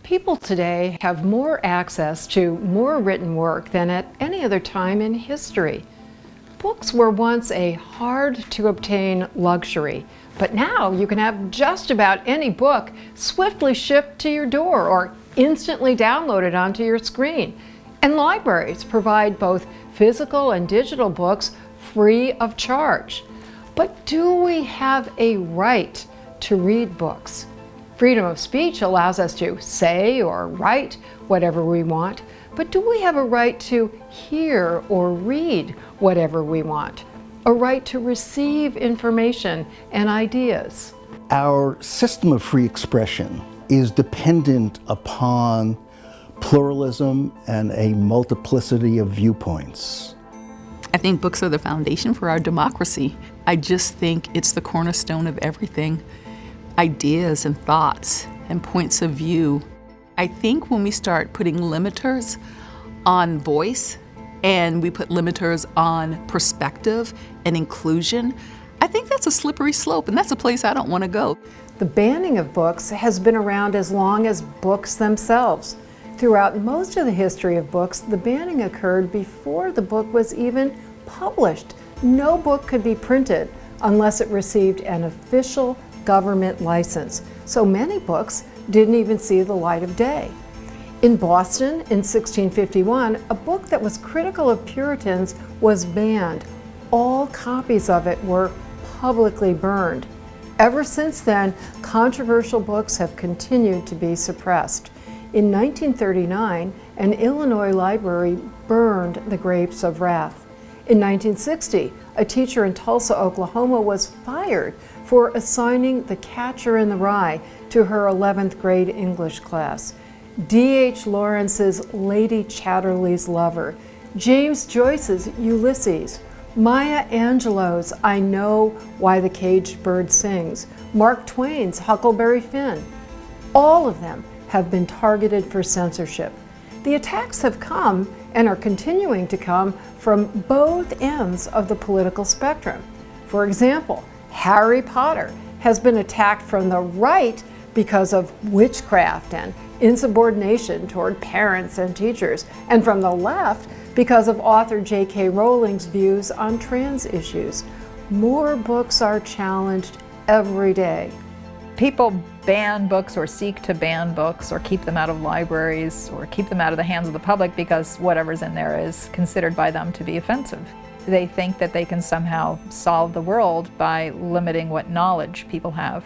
People today have more access to more written work than at any other time in history. Books were once a hard-to-obtain luxury, but now you can have just about any book swiftly shipped to your door or instantly downloaded onto your screen. And libraries provide both physical and digital books free of charge. But do we have a right to read books? Freedom of speech allows us to say or write whatever we want, but do we have a right to hear or read whatever we want? A right to receive information and ideas? Our system of free expression is dependent upon pluralism and a multiplicity of viewpoints. I think books are the foundation for our democracy. I just think it's the cornerstone of everything. Ideas and thoughts and points of view. I think when we start putting limiters on voice and we put limiters on perspective and inclusion, I think that's a slippery slope, and that's a place I don't want to go. The banning of books has been around as long as books themselves. Throughout most of the history of books, the banning occurred before the book was even published. No book could be printed unless it received an official government license, so many books didn't even see the light of day. In Boston in 1651, a book that was critical of Puritans was banned. All copies of it were publicly burned. Ever since then, controversial books have continued to be suppressed. In 1939, an Illinois library burned The Grapes of Wrath. In 1960, a teacher in Tulsa, Oklahoma was fired for assigning The Catcher in the Rye to her 11th grade English class. D.H. Lawrence's Lady Chatterley's Lover, James Joyce's Ulysses, Maya Angelou's I Know Why the Caged Bird Sings, Mark Twain's Huckleberry Finn. All of them have been targeted for censorship. The attacks have come and are continuing to come from both ends of the political spectrum. For example, Harry Potter has been attacked from the right because of witchcraft and insubordination toward parents and teachers, and from the left because of author J.K. Rowling's views on trans issues. More books are challenged every day. People ban books or seek to ban books or keep them out of libraries or keep them out of the hands of the public because whatever's in there is considered by them to be offensive. They think that they can somehow solve the world by limiting what knowledge people have.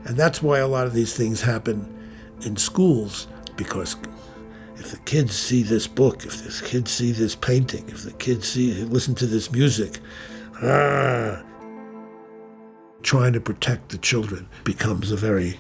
And that's why a lot of these things happen in schools, because if the kids see this book, if the kids see this painting, if the kids listen to this music, trying to protect the children becomes a very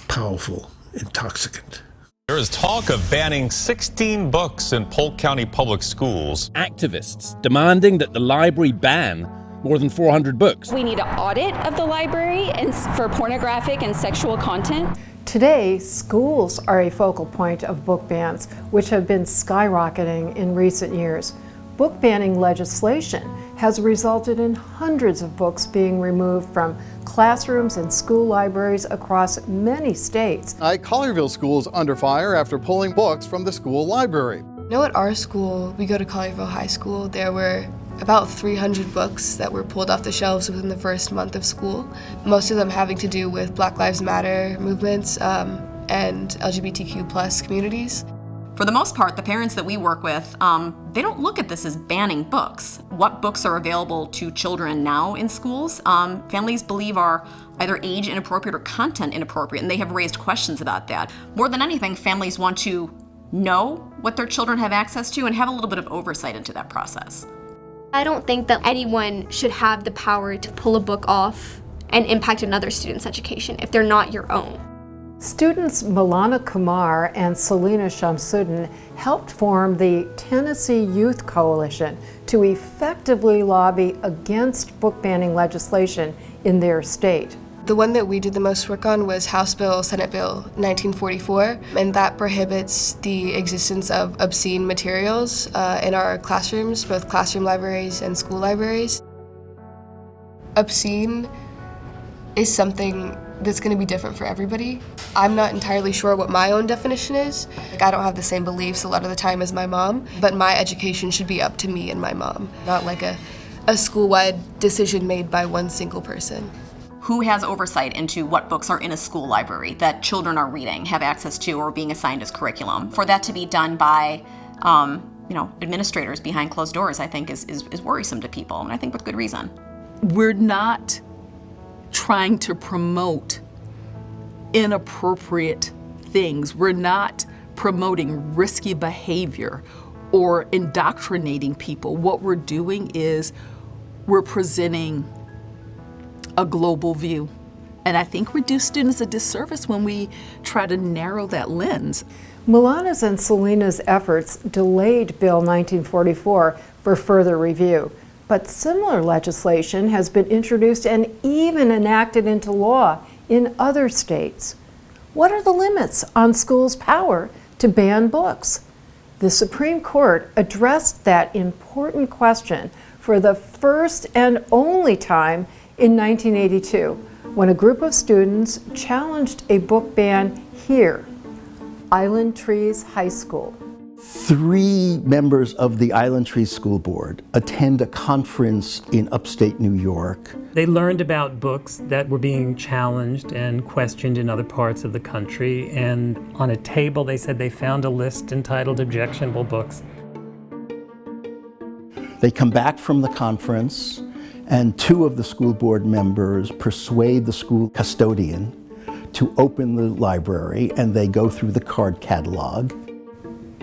powerful intoxicant. There is talk of banning 16 books in Polk County Public Schools. Activists demanding that the library ban more than 400 books. We need an audit of the library and for pornographic and sexual content. Today, schools are a focal point of book bans, which have been skyrocketing in recent years. Book banning legislation has resulted in hundreds of books being removed from classrooms and school libraries across many states. Collierville School is under fire after pulling books from the school library. At our school, we go to Collierville High School, there were about 300 books that were pulled off the shelves within the first month of school, most of them having to do with Black Lives Matter movements and LGBTQ+ communities. For the most part, the parents that we work with, they don't look at this as banning books. What books are available to children now in schools, families believe are either age inappropriate or content inappropriate, and they have raised questions about that. More than anything, families want to know what their children have access to and have a little bit of oversight into that process. I don't think that anyone should have the power to pull a book off and impact another student's education if they're not your own. Students Milana Kumar and Selena Shamsuddin helped form the Tennessee Youth Coalition to effectively lobby against book banning legislation in their state. The one that we did the most work on was House Bill, Senate Bill 1944, and that prohibits the existence of obscene materials in our classrooms, both classroom libraries and school libraries. Obscene is something that's going to be different for everybody. I'm not entirely sure what my own definition is. I don't have the same beliefs a lot of the time as my mom, but my education should be up to me and my mom, not like a school-wide decision made by one single person. Who has oversight into what books are in a school library that children are reading, have access to, or being assigned as curriculum? For that to be done by administrators behind closed doors, I think is worrisome to people, and I think with good reason. We're not trying to promote inappropriate things. We're not promoting risky behavior or indoctrinating people. What we're doing is we're presenting a global view. And I think we do students a disservice when we try to narrow that lens. Milana's and Selena's efforts delayed Bill 1944 for further review, but similar legislation has been introduced and even enacted into law in other states. What are the limits on schools' power to ban books? The Supreme Court addressed that important question for the first and only time in 1982, when a group of students challenged a book ban here, Island Trees High School. 3 members of the Island Trees School Board attend a conference in upstate New York. They learned about books that were being challenged and questioned in other parts of the country, and on a table they said they found a list entitled Objectionable Books. They come back from the conference, and 2 of the school board members persuade the school custodian to open the library, and they go through the card catalog.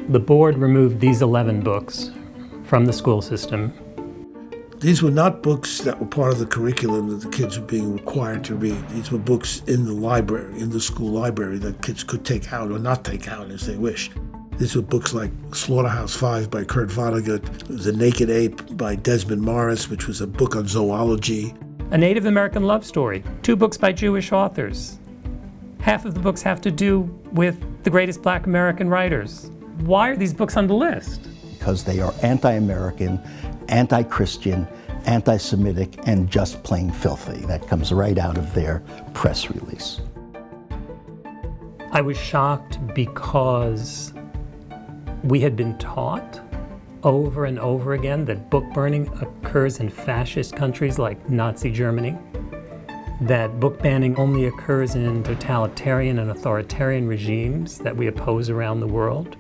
The board removed these 11 books from the school system. These were not books that were part of the curriculum that the kids were being required to read. These were books in the library, in the school library, that kids could take out or not take out as they wished. These were books like Slaughterhouse-Five by Kurt Vonnegut, The Naked Ape by Desmond Morris, which was a book on zoology. A Native American Love Story, 2 books by Jewish authors. Half of the books have to do with the greatest Black American writers. Why are these books on the list? Because they are anti-American, anti-Christian, anti-Semitic, and just plain filthy. That comes right out of their press release. I was shocked because we had been taught over and over again that book burning occurs in fascist countries like Nazi Germany, that book banning only occurs in totalitarian and authoritarian regimes that we oppose around the world.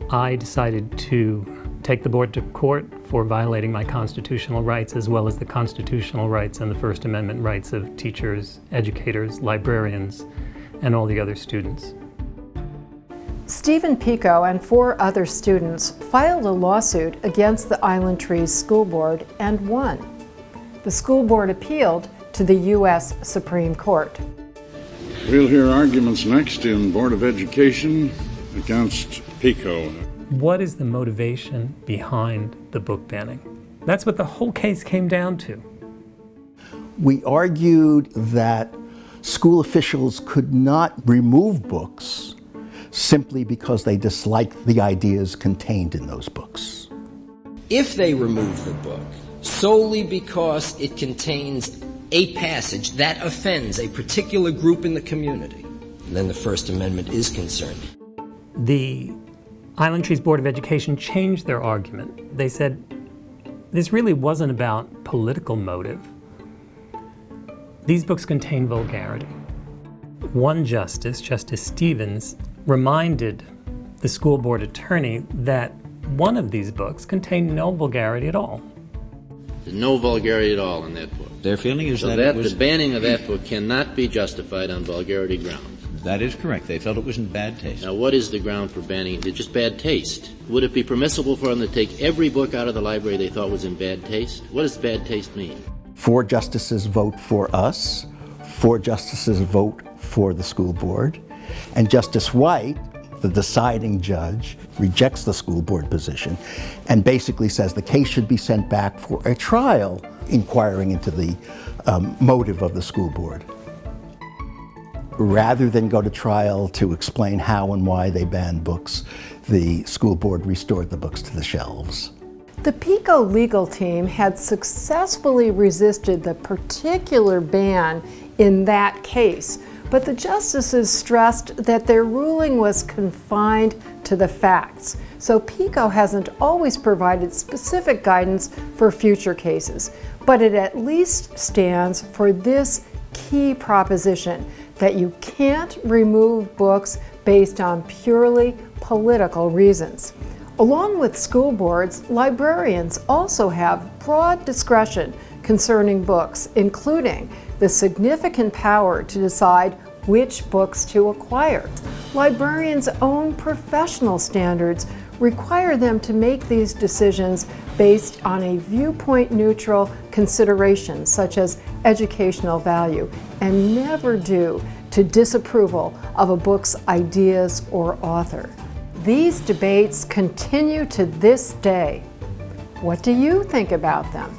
I decided to take the board to court for violating my constitutional rights, as well as the constitutional rights and the First Amendment rights of teachers, educators, librarians, and all the other students. Stephen Pico and 4 other students filed a lawsuit against the Island Trees School Board and won. The school board appealed to the U.S. Supreme Court. We'll hear arguments next in Board of Education against Pico. What is the motivation behind the book banning? That's what the whole case came down to. We argued that school officials could not remove books simply because they disliked the ideas contained in those books. If they remove the book solely because it contains a passage that offends a particular group in the community, then the First Amendment is concerned. The Island Trees Board of Education changed their argument. They said this really wasn't about political motive. These books contain vulgarity. One justice, Justice Stevens, reminded the school board attorney that one of these books contained no vulgarity at all. There's no vulgarity at all in that book. Their feeling is so that the banning of that book cannot be justified on vulgarity grounds. That is correct. They felt it was in bad taste. Now, what is the ground for banning it? Just bad taste. Would it be permissible for them to take every book out of the library they thought was in bad taste? What does bad taste mean? 4 justices vote for us, 4 justices vote for the school board, and Justice White, the deciding judge, rejects the school board position and basically says the case should be sent back for a trial inquiring into the motive of the school board. Rather than go to trial to explain how and why they banned books, the school board restored the books to the shelves. The PICO legal team had successfully resisted the particular ban in that case, but the justices stressed that their ruling was confined to the facts. So PICO hasn't always provided specific guidance for future cases, but it at least stands for this key proposition that you can't remove books based on purely political reasons. Along with school boards, librarians also have broad discretion concerning books, including the significant power to decide which books to acquire. Librarians' own professional standards require them to make these decisions based on a viewpoint-neutral consideration such as educational value, and never due to disapproval of a book's ideas or author. These debates continue to this day. What do you think about them?